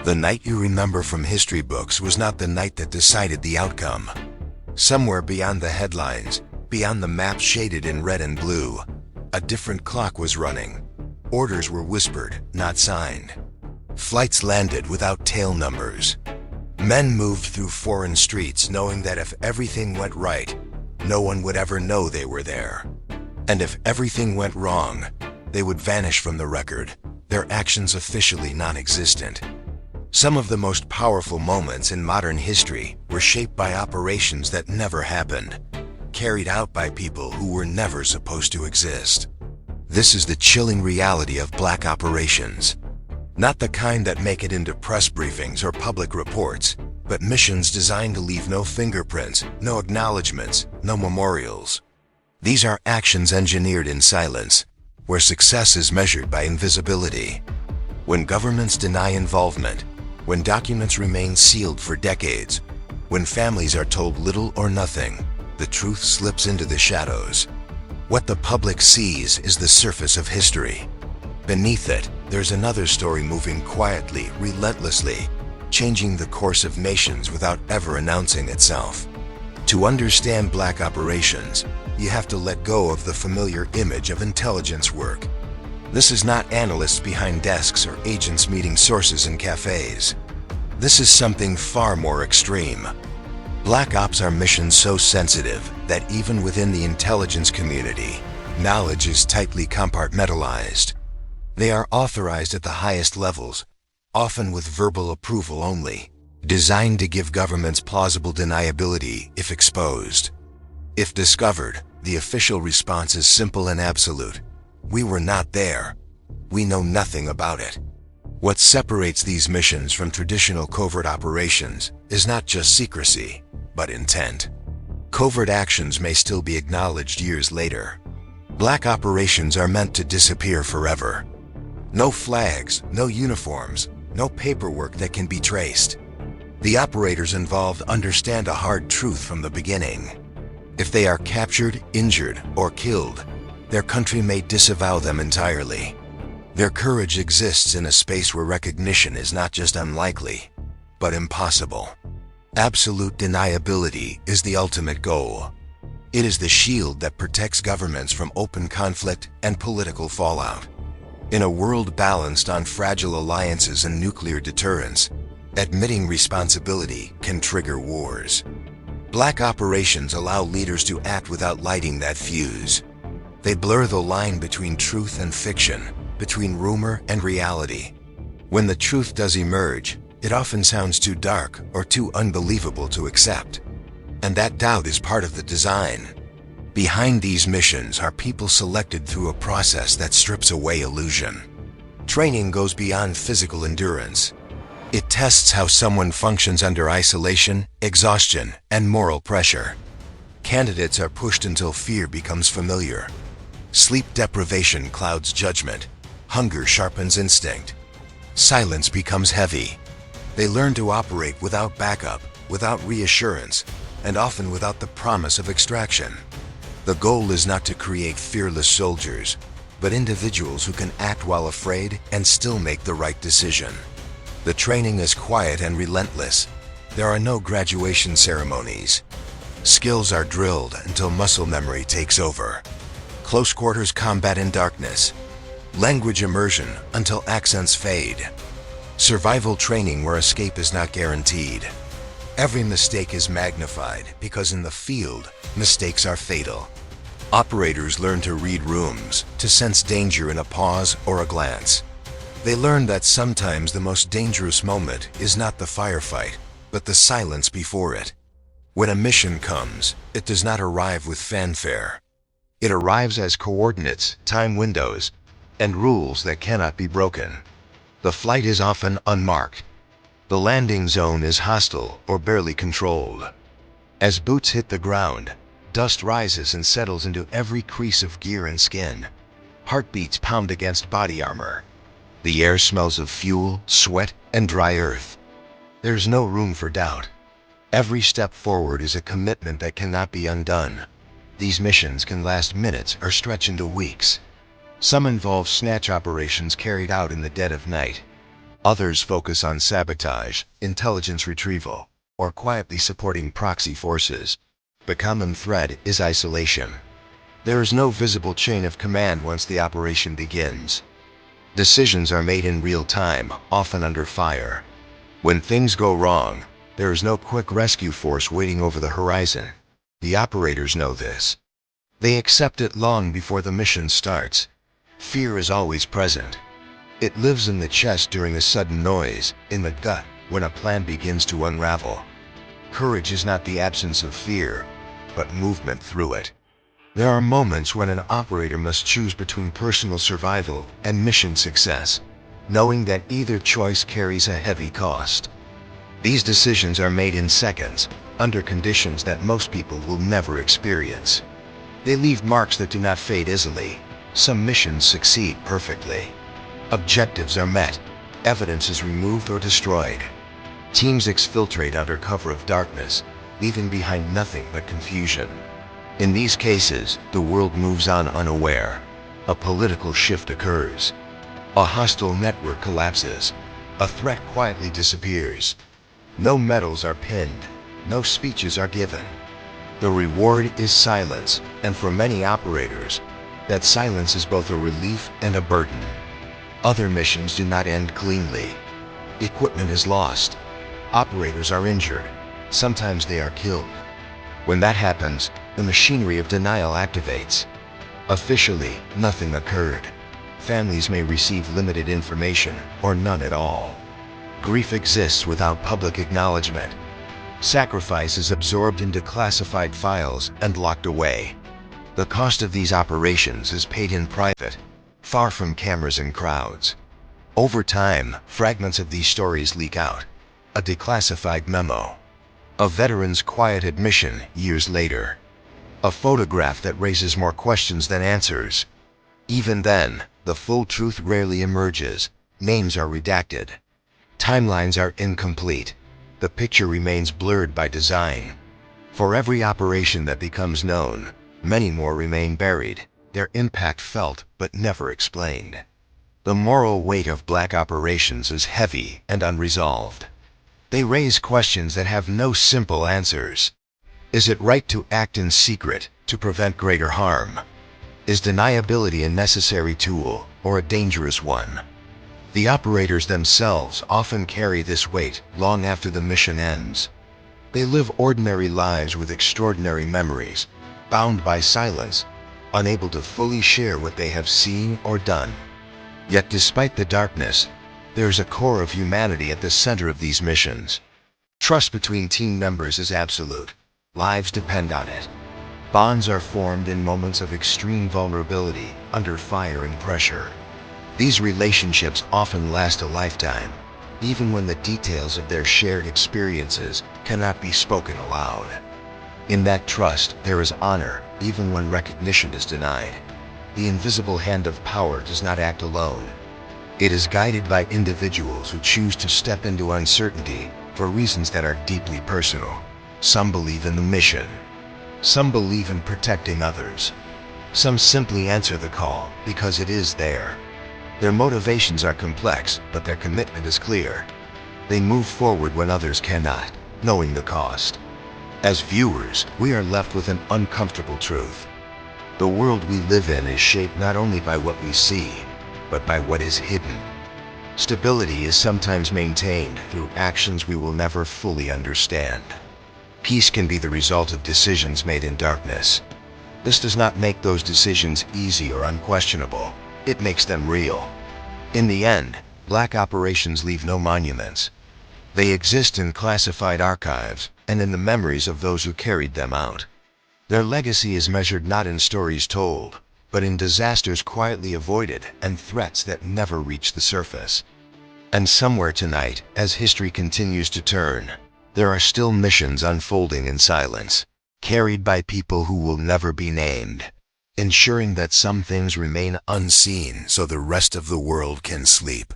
The night you remember from history books was not the night that decided the outcome. Somewhere beyond the headlines, beyond the map shaded in red and blue, a different clock was running. Orders were whispered, not signed. Flights landed without tail numbers. Men moved through foreign streets knowing that if everything went right, no one would ever know they were there. And if everything went wrong, they would vanish from the record, their actions officially non-existent. Some of the most powerful moments in modern history were shaped by operations that never happened, carried out by people who were never supposed to exist. This is the chilling reality of black operations. Not the kind that make it into press briefings or public reports, but missions designed to leave no fingerprints, no acknowledgments, no memorials. These are actions engineered in silence, where success is measured by invisibility. When governments deny involvement, when documents remain sealed for decades, when families are told little or nothing, the truth slips into the shadows. What the public sees is the surface of history. Beneath it, there's another story moving quietly, relentlessly, changing the course of nations without ever announcing itself. To understand black operations, you have to let go of the familiar image of intelligence work. This is not analysts behind desks or agents meeting sources in cafes. This is something far more extreme. Black ops are missions so sensitive that even within the intelligence community, knowledge is tightly compartmentalized. They are authorized at the highest levels, often with verbal approval only, designed to give governments plausible deniability if exposed. If discovered, the official response is simple and absolute. We were not there. We know nothing about it. What separates these missions from traditional covert operations is not just secrecy, but intent. Covert actions may still be acknowledged years later. Black operations are meant to disappear forever. No flags, no uniforms, no paperwork that can be traced. The operators involved understand a hard truth from the beginning. If they are captured, injured, or killed, their country may disavow them entirely. Their courage exists in a space where recognition is not just unlikely, but impossible. Absolute deniability is the ultimate goal. It is the shield that protects governments from open conflict and political fallout. In a world balanced on fragile alliances and nuclear deterrence, admitting responsibility can trigger wars. Black operations allow leaders to act without lighting that fuse. They blur the line between truth and fiction, between rumor and reality. When the truth does emerge, it often sounds too dark or too unbelievable to accept. And that doubt is part of the design. Behind these missions are people selected through a process that strips away illusion. Training goes beyond physical endurance. It tests how someone functions under isolation, exhaustion, and moral pressure. Candidates are pushed until fear becomes familiar. Sleep deprivation clouds judgment. Hunger sharpens instinct. Silence becomes heavy. They learn to operate without backup, without reassurance, and often without the promise of extraction. The goal is not to create fearless soldiers, but individuals who can act while afraid and still make the right decision. The training is quiet and relentless. There are no graduation ceremonies. Skills are drilled until muscle memory takes over. Close quarters combat in darkness. Language immersion until accents fade. Survival training where escape is not guaranteed. Every mistake is magnified because in the field, mistakes are fatal. Operators learn to read rooms, to sense danger in a pause or a glance. They learn that sometimes the most dangerous moment is not the firefight, but the silence before it. When a mission comes, it does not arrive with fanfare. It arrives as coordinates, time windows, and rules that cannot be broken. The flight is often unmarked. The landing zone is hostile or barely controlled. As boots hit the ground, dust rises and settles into every crease of gear and skin. Heartbeats pound against body armor. The air smells of fuel, sweat, and dry earth. There's no room for doubt. Every step forward is a commitment that cannot be undone. These missions can last minutes or stretch into weeks. Some involve snatch operations carried out in the dead of night. Others focus on sabotage, intelligence retrieval, or quietly supporting proxy forces. The common thread is isolation. There is no visible chain of command once the operation begins. Decisions are made in real time, often under fire. When things go wrong, there is no quick rescue force waiting over the horizon. The operators know this. They accept it long before the mission starts. Fear is always present. It lives in the chest during a sudden noise, in the gut when a plan begins to unravel. Courage is not the absence of fear, but movement through it. There are moments when an operator must choose between personal survival and mission success, knowing that either choice carries a heavy cost. These decisions are made in seconds, under conditions that most people will never experience. They leave marks that do not fade easily. Some missions succeed perfectly. Objectives are met, evidence is removed or destroyed. Teams exfiltrate under cover of darkness, leaving behind nothing but confusion. In these cases, the world moves on unaware. A political shift occurs. A hostile network collapses. A threat quietly disappears. No medals are pinned. No speeches are given. The reward is silence, and for many operators, that silence is both a relief and a burden. Other missions do not end cleanly. Equipment is lost. Operators are injured. Sometimes they are killed. When that happens, the machinery of denial activates. Officially, nothing occurred. Families may receive limited information, or none at all. Grief exists without public acknowledgement. Sacrifice is absorbed into classified files and locked away. The cost of these operations is paid in private, far from cameras and crowds. Over time, fragments of these stories leak out. A declassified memo. A veteran's quiet admission years later. A photograph that raises more questions than answers. Even then, the full truth rarely emerges. Names are redacted. Timelines are incomplete. The picture remains blurred by design. For every operation that becomes known, many more remain buried, their impact felt but never explained. The moral weight of black operations is heavy and unresolved. They raise questions that have no simple answers. Is it right to act in secret to prevent greater harm? Is deniability a necessary tool or a dangerous one? The operators themselves often carry this weight long after the mission ends. They live ordinary lives with extraordinary memories, bound by silence, unable to fully share what they have seen or done. Yet despite the darkness, there's a core of humanity at the center of these missions. Trust between team members is absolute. Lives depend on it. Bonds are formed in moments of extreme vulnerability, under fire and pressure. These relationships often last a lifetime, even when the details of their shared experiences cannot be spoken aloud. In that trust, there is honor, even when recognition is denied. The invisible hand of power does not act alone. It is guided by individuals who choose to step into uncertainty for reasons that are deeply personal. Some believe in the mission. Some believe in protecting others. Some simply answer the call because it is there. Their motivations are complex, but their commitment is clear. They move forward when others cannot, knowing the cost. As viewers, we are left with an uncomfortable truth. The world we live in is shaped not only by what we see, but by what is hidden. Stability is sometimes maintained through actions we will never fully understand. Peace can be the result of decisions made in darkness. This does not make those decisions easy or unquestionable. It makes them real. In the end, black operations leave no monuments. They exist in classified archives and in the memories of those who carried them out. Their legacy is measured not in stories told, but in disasters quietly avoided and threats that never reach the surface. And somewhere tonight, as history continues to turn, there are still missions unfolding in silence, carried by people who will never be named, ensuring that some things remain unseen so the rest of the world can sleep.